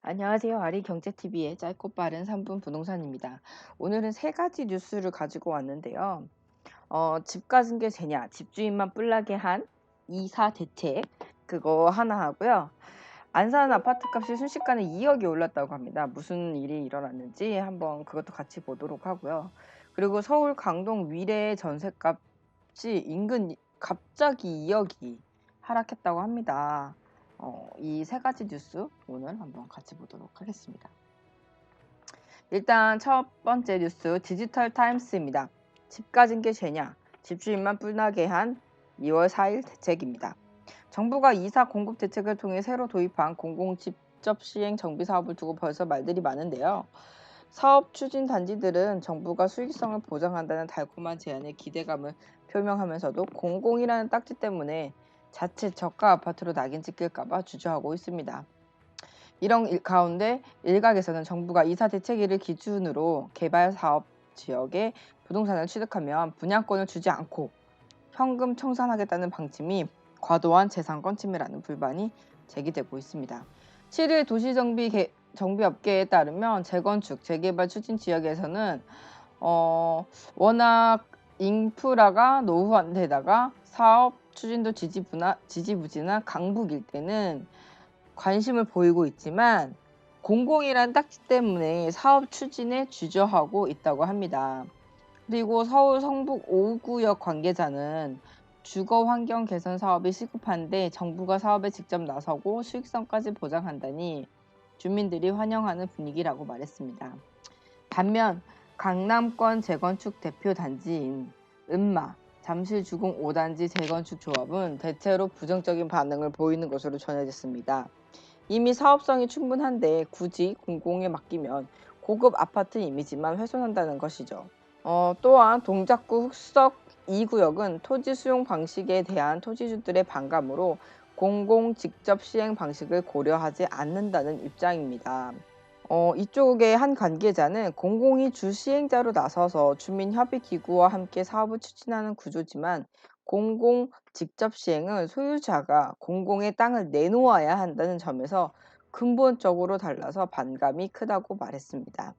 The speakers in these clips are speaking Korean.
안녕하세요. 아리경제TV의 짧고 빠른 3분 부동산입니다. 오늘은 세 가지 뉴스를 가지고 왔는데요. 집 가진 게 죄냐, 집주인만 뿔나게 한 이사 대책, 그거 하나 하고요. 안산 아파트값이 순식간에 2억이 올랐다고 합니다. 무슨 일이 일어났는지 한번 그것도 같이 보도록 하고요. 그리고 서울 강동 위례 전셋값이 인근 갑자기 2억이 하락했다고 합니다. 이 세 가지 뉴스 오늘 한번 같이 보도록 하겠습니다. 일단 첫 번째 뉴스 디지털 타임스입니다. 집 가진 게 죄냐? 집주인만 뿔나게 한 2월 4일 대책입니다. 정부가 이사 공급 대책을 통해 새로 도입한 공공 직접 시행 정비 사업을 두고 벌써 말들이 많은데요. 사업 추진 단지들은 정부가 수익성을 보장한다는 달콤한 제안에 기대감을 표명하면서도 공공이라는 딱지 때문에 자칫 저가 아파트로 낙인 찍힐까봐 주저하고 있습니다. 이런 가운데 일각에서는 정부가 이사 대책위를 기준으로 개발 사업 지역에 부동산을 취득하면 분양권을 주지 않고 현금 청산하겠다는 방침이 과도한 재산권 침해라는 불만이 제기되고 있습니다. 7일 정비업계에 따르면 재건축, 재개발 추진 지역에서는 워낙 인프라가 노후화되다가 사업 추진도 지지부진한 강북 일대는 관심을 보이고 있지만 공공이란 딱지 때문에 사업 추진에 주저하고 있다고 합니다. 그리고 서울 성북 5구역 관계자는 주거 환경 개선 사업이 시급한데 정부가 사업에 직접 나서고 수익성까지 보장한다니 주민들이 환영하는 분위기라고 말했습니다. 반면 강남권 재건축 대표 단지인 은마 잠실주공 5단지 재건축 조합은 대체로 부정적인 반응을 보이는 것으로 전해졌습니다. 이미 사업성이 충분한데 굳이 공공에 맡기면 고급 아파트 이미지만 훼손한다는 것이죠. 또한 동작구 흑석 2구역은 토지 수용 방식에 대한 토지주들의 반감으로 공공 직접 시행 방식을 고려하지 않는다는 입장입니다. 이쪽의 한 관계자는 공공이 주시행자로 나서서 주민협의기구와 함께 사업을 추진하는 구조지만 공공 직접 시행은 소유자가 공공의 땅을 내놓아야 한다는 점에서 근본적으로 달라서 반감이 크다고 말했습니다.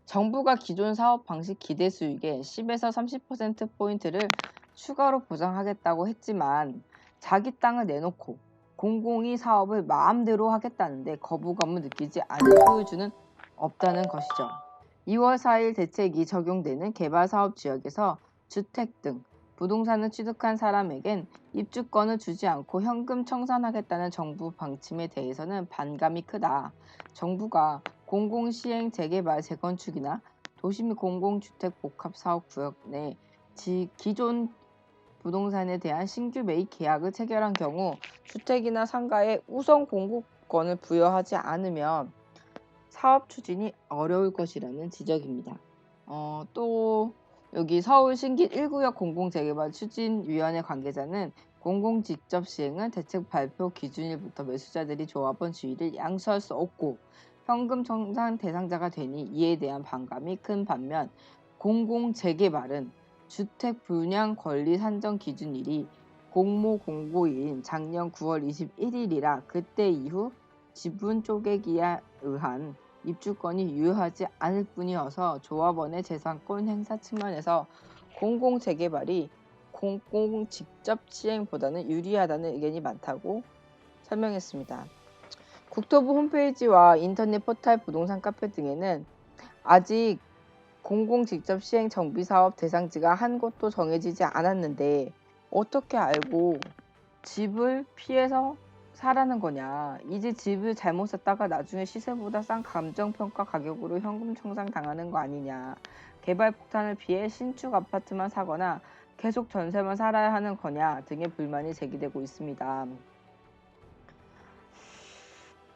정부가 기존 사업 방식 기대 수익의 10에서 30%포인트를 추가로 보장하겠다고 했지만 자기 땅을 내놓고 공공이 사업을 마음대로 하겠다는데 거부감을 느끼지 않을 소유주는 없다는 것이죠. 2월 4일 대책이 적용되는 개발사업 지역에서 주택 등 부동산을 취득한 사람에겐 입주권을 주지 않고 현금 청산하겠다는 정부 방침에 대해서는 반감이 크다. 정부가 공공시행 재개발 재건축이나 도시 및 공공주택 복합사업구역 내 기존 부동산에 대한 신규 매입 계약을 체결한 경우 주택이나 상가에 우선 공급권을 부여하지 않으면 사업 추진이 어려울 것이라는 지적입니다. 또 여기 서울 신길 1구역 공공재개발 추진위원회 관계자는 공공 직접 시행은 대책 발표 기준일부터 매수자들이 조합원 지위를 양수할 수 없고 현금 청산 대상자가 되니 이에 대한 반감이 큰 반면 공공 재개발은 주택 분양 권리 산정 기준일이 공모공고일인 작년 9월 21일이라 그때 이후 지분 쪼개기에 의한 입주권이 유효하지 않을 뿐이어서 조합원의 재산권 행사 측면에서 공공 재개발이 공공 직접 시행보다는 유리하다는 의견이 많다고 설명했습니다. 국토부 홈페이지와 인터넷 포털 부동산 카페 등에는 아직 공공 직접 시행 정비 사업 대상지가 한 곳도 정해지지 않았는데 어떻게 알고 집을 피해서 사라는 거냐. 이제 집을 잘못 샀다가 나중에 시세보다 싼 감정평가 가격으로 현금 청산 당하는 거 아니냐. 개발 폭탄을 피해 신축 아파트만 사거나 계속 전세만 살아야 하는 거냐 등의 불만이 제기되고 있습니다.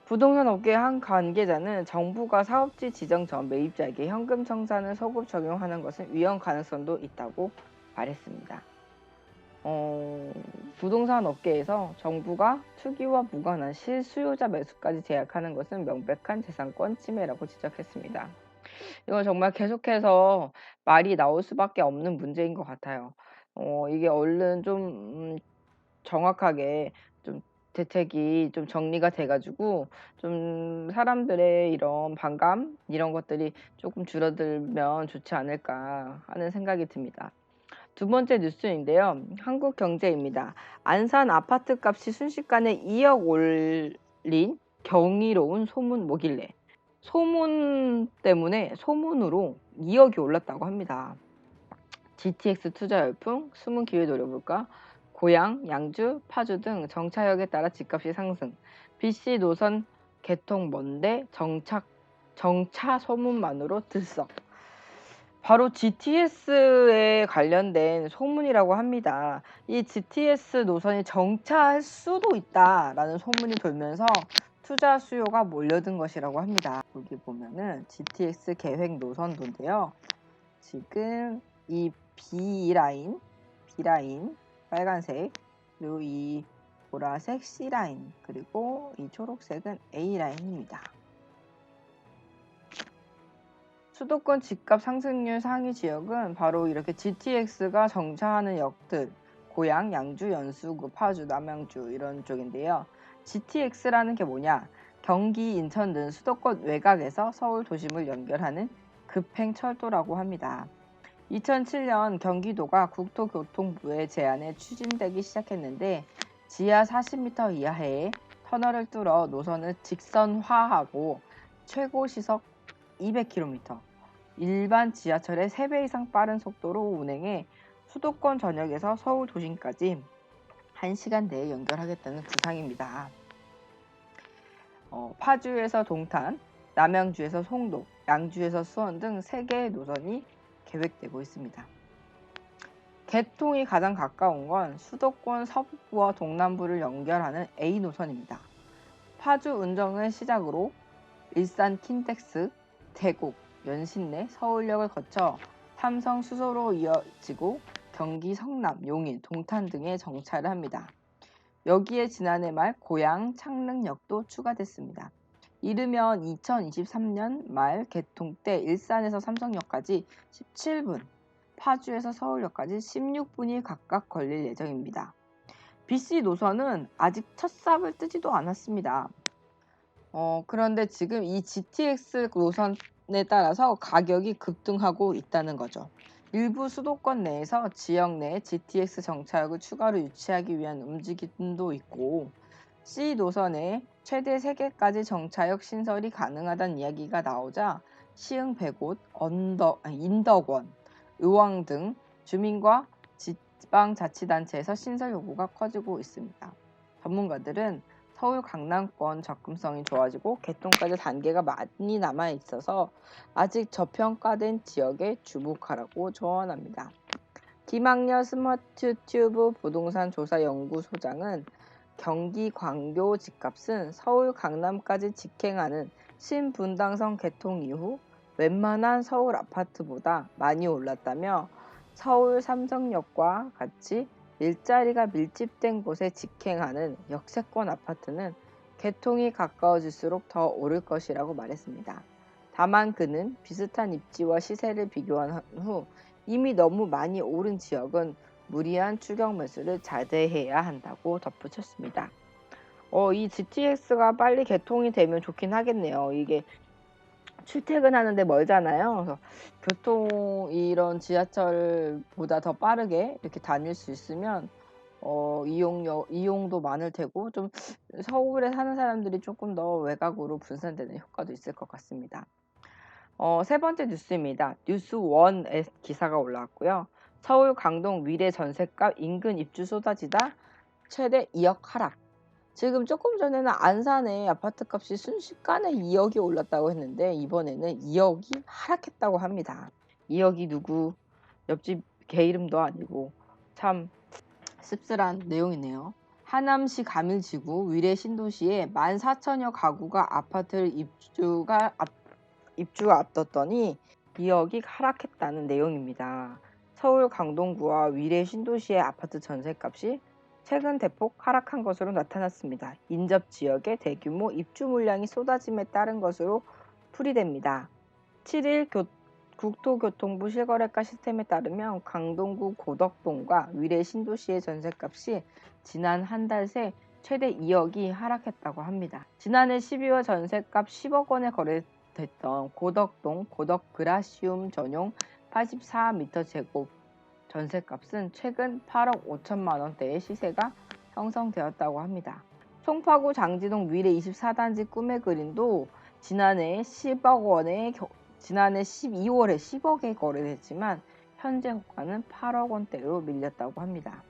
부동산 업계의 한 관계자는 정부가 사업지 지정 전 매입자에게 현금 청산을 소급 적용하는 것은 위헌 가능성도 있다고 말했습니다. 부동산 업계에서 정부가 투기와 무관한 실수요자 매수까지 제약하는 것은 명백한 재산권 침해라고 지적했습니다. 이건 정말 계속해서 말이 나올 수밖에 없는 문제인 것 같아요. 이게 얼른 좀 정확하게 좀 대책이 좀 정리가 돼 가지고 좀 사람들의 이런 반감 이런 것들이 조금 줄어들면 좋지 않을까 하는 생각이 듭니다. 두 번째 뉴스인데요. 한국경제입니다. 안산 아파트값이 순식간에 2억 올린 경이로운 소문 뭐길래. 소문 때문에 소문으로 2억이 올랐다고 합니다. GTX 투자 열풍, 숨은 기회 노려볼까? 고양, 양주, 파주 등 정차역에 따라 집값이 상승. BC 노선 개통 먼데 정차 소문만으로 들썩. 바로 GTS에 관련된 소문이라고 합니다. 이 GTS 노선이 정차할 수도 있다라는 소문이 돌면서 투자 수요가 몰려든 것이라고 합니다. 여기 보면은 GTX 계획 노선도인데요. 지금 이 B라인 빨간색, 그리고 이 보라색 C라인, 그리고 이 초록색은 A라인입니다. 수도권 집값 상승률 상위 지역은 바로 이렇게 GTX가 정차하는 역들, 고양, 양주, 연수구, 파주, 남양주 이런 쪽인데요. GTX라는 게 뭐냐? 경기, 인천 등 수도권 외곽에서 서울 도심을 연결하는 급행철도라고 합니다. 2007년 경기도가 국토교통부의 제안에 추진되기 시작했는데 지하 40m 이하의 터널을 뚫어 노선을 직선화하고 최고 시속 200km, 일반 지하철의 3배 이상 빠른 속도로 운행해 수도권 전역에서 서울 도심까지 1시간 내에 연결하겠다는 구상입니다. 파주에서 동탄, 남양주에서 송도, 양주에서 수원 등 3개의 노선이 계획되고 있습니다. 개통이 가장 가까운 건 수도권 서북부와 동남부를 연결하는 A 노선입니다. 파주 운정을 시작으로 일산 킨텍스, 대곡, 연신내, 서울역을 거쳐 삼성 수소로 이어지고 경기 성남, 용인, 동탄 등에 정차를 합니다. 여기에 지난해 말 고양, 창릉역도 추가됐습니다. 이르면 2023년 말 개통 때 일산에서 삼성역까지 17분, 파주에서 서울역까지 16분이 각각 걸릴 예정입니다. BC 노선은 아직 첫 삽을 뜨지도 않았습니다. 그런데 지금 이 GTX 노선에 따라서 가격이 급등하고 있다는 거죠. 일부 수도권 내에서 지역 내 GTX 정차역을 추가로 유치하기 위한 움직임도 있고, C 노선에 최대 3개까지 정차역 신설이 가능하다는 이야기가 나오자 시흥 100곳, 인덕원, 의왕 등 주민과 지방자치단체에서 신설 요구가 커지고 있습니다. 전문가들은 서울 강남권 접근성이 좋아지고 개통까지 단계가 많이 남아 있어서 아직 저평가된 지역에 주목하라고 조언합니다. 김학렬 스마트튜브 부동산 조사 연구소장은 경기 광교 집값은 서울 강남까지 직행하는 신분당선 개통 이후 웬만한 서울 아파트보다 많이 올랐다며 서울 삼성역과 같이 일자리가 밀집된 곳에 직행하는 역세권 아파트는 개통이 가까워질수록 더 오를 것이라고 말했습니다. 다만 그는 비슷한 입지와 시세를 비교한 후 이미 너무 많이 오른 지역은 무리한 추격 매수를 자제해야 한다고 덧붙였습니다. 이 GTX가 빨리 개통이 되면 좋긴 하겠네요. 이게 출퇴근하는데 멀잖아요. 그래서 이런 지하철보다 더 빠르게 이렇게 다닐 수 있으면 이용도 많을 테고 좀 서울에 사는 사람들이 조금 더 외곽으로 분산되는 효과도 있을 것 같습니다. 세 번째 뉴스입니다. 뉴스원에 기사가 올라왔고요. 서울 강동 위례 전셋값 인근 입주 쏟아지다 최대 2억 하락. 지금 조금 전에는 안산의 아파트값이 순식간에 2억이 올랐다고 했는데 이번에는 2억이 하락했다고 합니다. 2억이 누구 옆집 개 이름도 아니고 참 씁쓸한 내용이네요. 하남시 가밀지구 위례 신도시에 14,000여 가구가 아파트를 입주가 앞뒀더니 2억이 하락했다는 내용입니다. 서울 강동구와 위례 신도시의 아파트 전셋값이 최근 대폭 하락한 것으로 나타났습니다. 인접 지역에 대규모 입주 물량이 쏟아짐에 따른 것으로 풀이됩니다. 7일 국토교통부 실거래가 시스템에 따르면 강동구 고덕동과 위례 신도시의 전셋값이 지난 한 달 새 최대 2억이 하락했다고 합니다. 지난해 12월 전셋값 10억 원에 거래됐던 고덕동 고덕그라시움 전용 84m² 전셋값은 최근 8억 5천만 원대의 시세가 형성되었다고 합니다. 송파구 장지동 위례 24단지 꿈의 그린도 지난해 12월에 10억에 거래됐지만 현재 호가는 8억 원대로 밀렸다고 합니다.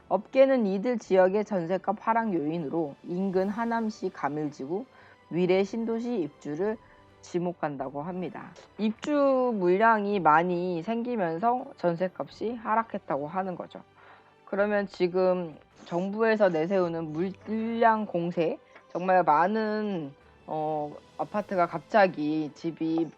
업계는 이들 지역의 전셋값 하락 요인으로 인근 하남시 가밀지구, 위례 신도시 입주를 지목한다고 합니다. 입주 물량이 많이 생기면서 전셋값이 하락했다고 하는 거죠. 그러면 지금 정부에서 내세우는 물량 공세, 정말 많은 아파트가 갑자기 집이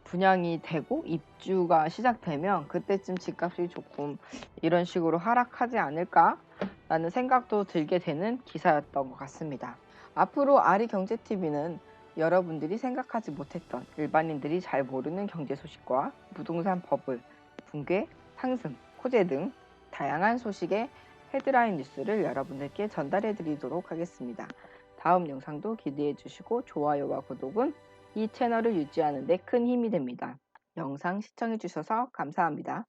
분양이 되고 입주가 시작되면 그때쯤 집값이 조금 이런 식으로 하락하지 않을까라는 생각도 들게 되는 기사였던 것 같습니다. 앞으로 아리경제TV는 여러분들이 생각하지 못했던 일반인들이 잘 모르는 경제 소식과 부동산 버블, 붕괴, 상승, 호재 등 다양한 소식의 헤드라인 뉴스를 여러분들께 전달해 드리도록 하겠습니다. 다음 영상도 기대해 주시고 좋아요와 구독은 이 채널을 유지하는 데 큰 힘이 됩니다. 영상 시청해 주셔서 감사합니다.